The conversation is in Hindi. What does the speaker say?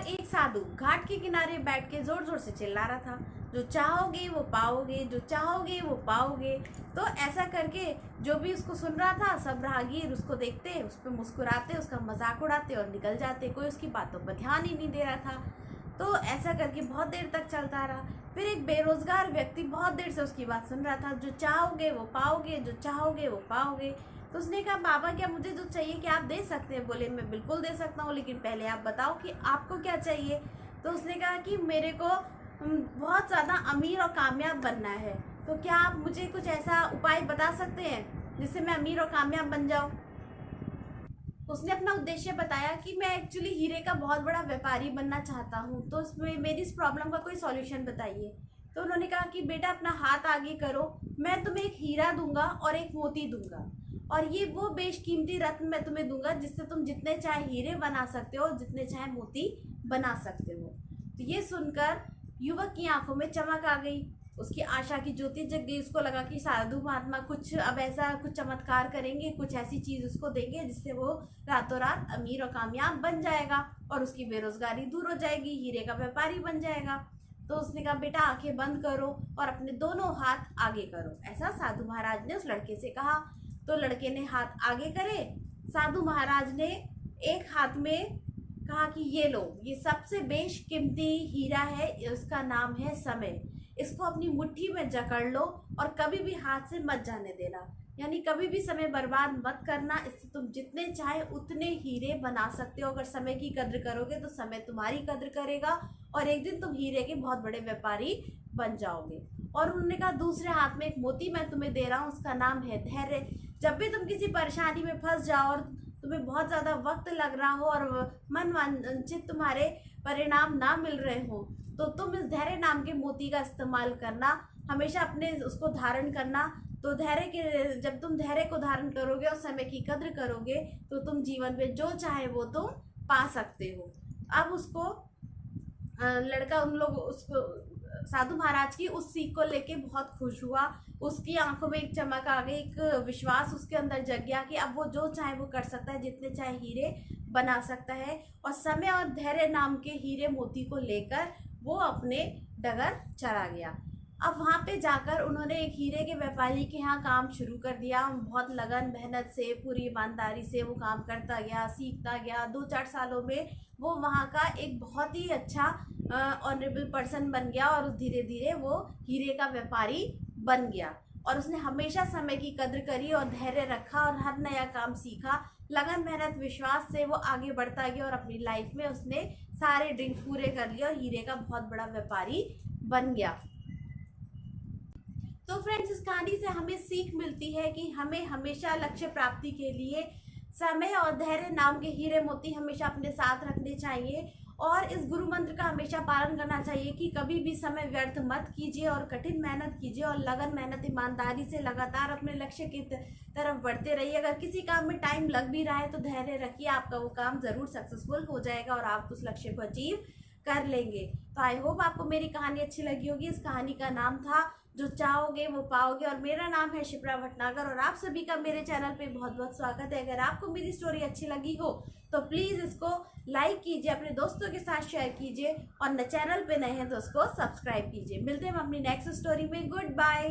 एक साधु घाट के किनारे बैठ के जोर जोर से चिल्ला रहा था, जो चाहोगे वो पाओगे, जो चाहोगे वो पाओगे। तो ऐसा करके जो भी उसको सुन रहा था, सब राहगीर उसको देखते, उस पर मुस्कुराते, उसका मजाक उड़ाते और निकल जाते। कोई उसकी बातों पर ध्यान ही नहीं दे रहा था। तो ऐसा करके बहुत देर तक चलता रहा। फिर एक बेरोजगार व्यक्ति बहुत देर से उसकी बात सुन रहा था, जो चाहोगे वो पाओगे, जो चाहोगे वो पाओगे। तो उसने कहा, बाबा क्या मुझे जो चाहिए क्या आप दे सकते हैं? बोले, मैं बिल्कुल दे सकता हूँ, लेकिन पहले आप बताओ कि आपको क्या चाहिए। तो उसने कहा कि मेरे को बहुत ज़्यादा अमीर और कामयाब बनना है। तो क्या आप मुझे कुछ ऐसा उपाय बता सकते हैं जिससे मैं अमीर और कामयाब बन जाऊँ? उसने अपना उद्देश्य बताया कि मैं एक्चुअली हीरे का बहुत बड़ा व्यापारी बनना चाहता हूँ, तो उसमें मेरी इस प्रॉब्लम का कोई सॉल्यूशन बताइए। तो उन्होंने कहा कि बेटा अपना हाथ आगे करो, मैं तुम्हें एक हीरा दूंगा और एक मोती दूंगा, और ये वो बेशकीमती रत्न मैं तुम्हें दूंगा जिससे तुम जितने चाहे हीरे बना सकते हो, जितने चाहे मोती बना सकते हो। तो ये सुनकर युवक की आंखों में चमक आ गई, उसकी आशा की ज्योति जग गई। उसको लगा कि साधु महात्मा कुछ अब ऐसा कुछ चमत्कार करेंगे, कुछ ऐसी चीज उसको देंगे जिससे वो रातों रात अमीर और कामयाब बन जाएगा और उसकी बेरोजगारी दूर हो जाएगी, हीरे का व्यापारी बन जाएगा। तो उसने कहा, बेटा आंखें बंद करो और अपने दोनों हाथ आगे करो। ऐसा साधु महाराज ने उस लड़के से कहा। तो लड़के ने हाथ आगे करे। साधु महाराज ने एक हाथ में कहा कि ये लो, ये सबसे बेशकीमती हीरा है, इसका नाम है समय। इसको अपनी मुट्ठी में जकड़ लो और कभी भी हाथ से मत जाने देना, यानी कभी भी समय बर्बाद मत करना। इससे तुम जितने चाहे उतने हीरे बना सकते हो। अगर समय की कद्र करोगे तो समय तुम्हारी कद्र करेगा और एक दिन तुम हीरे के बहुत बड़े व्यापारी बन जाओगे। और उन्होंने कहा, दूसरे हाथ में एक मोती मैं तुम्हें दे रहा हूँ, उसका नाम है धैर्य। जब भी तुम किसी परेशानी में फंस जाओ और तुम्हें बहुत ज़्यादा वक्त लग रहा हो और मन वांछित तुम्हारे परिणाम ना मिल रहे हो, तो तुम इस धैर्य नाम के मोती का इस्तेमाल करना, हमेशा अपने उसको धारण करना। तो धैर्य के जब तुम धैर्य को धारण करोगे और समय की कद्र करोगे तो तुम जीवन में जो चाहे वो तुम पा सकते हो। अब उसको लड़का उन लोग उसको साधु महाराज की उस सीख को लेके बहुत खुश हुआ। उसकी आंखों में एक चमक आ गई, एक विश्वास उसके अंदर जग गया कि अब वो जो चाहे वो कर सकता है, जितने चाहे हीरे बना सकता है। और समय और धैर्य नाम के हीरे मोती को लेकर वो अपने डगर चला गया। अब वहाँ पे जाकर उन्होंने एक हीरे के व्यापारी के यहाँ काम शुरू कर दिया। बहुत लगन मेहनत से, पूरी ईमानदारी से वो काम करता गया, सीखता गया। 2-4 सालों में वो वहाँ का एक बहुत ही अच्छा ऑनरेबल पर्सन बन गया और धीरे धीरे वो हीरे का व्यापारी बन गया। और उसने हमेशा समय की कद्र करी और धैर्य रखा और हर नया काम सीखा। लगन मेहनत विश्वास से वो आगे बढ़ता गया और अपनी लाइफ में उसने सारे ड्रीम्स पूरे कर लिए और हीरे का बहुत बड़ा व्यापारी बन गया। तो फ्रेंड्स, इस कहानी से हमें सीख मिलती है कि हमें हमेशा लक्ष्य प्राप्ति के लिए समय और धैर्य नाम के हीरे मोती हमेशा अपने साथ रखने चाहिए और इस गुरु मंत्र का हमेशा पालन करना चाहिए कि कभी भी समय व्यर्थ मत कीजिए और कठिन मेहनत कीजिए और लगन मेहनत ईमानदारी से लगातार अपने लक्ष्य की तरफ बढ़ते रहिए। अगर किसी काम में टाइम लग भी रहा है तो धैर्य रखिए, आपका वो काम ज़रूर सक्सेसफुल हो जाएगा और आप उस लक्ष्य को अचीव कर लेंगे। तो आई होप आपको मेरी कहानी अच्छी लगी होगी। इस कहानी का नाम था जो चाहोगे वो पाओगे और मेरा नाम है शिप्रा भटनागर और आप सभी का मेरे चैनल पे बहुत बहुत स्वागत है। अगर आपको मेरी स्टोरी अच्छी लगी हो तो प्लीज़ इसको लाइक कीजिए, अपने दोस्तों के साथ शेयर कीजिए और चैनल पे नए हैं तो उसको सब्सक्राइब कीजिए। मिलते हैं हम अपनी नेक्स्ट स्टोरी में। Good bye.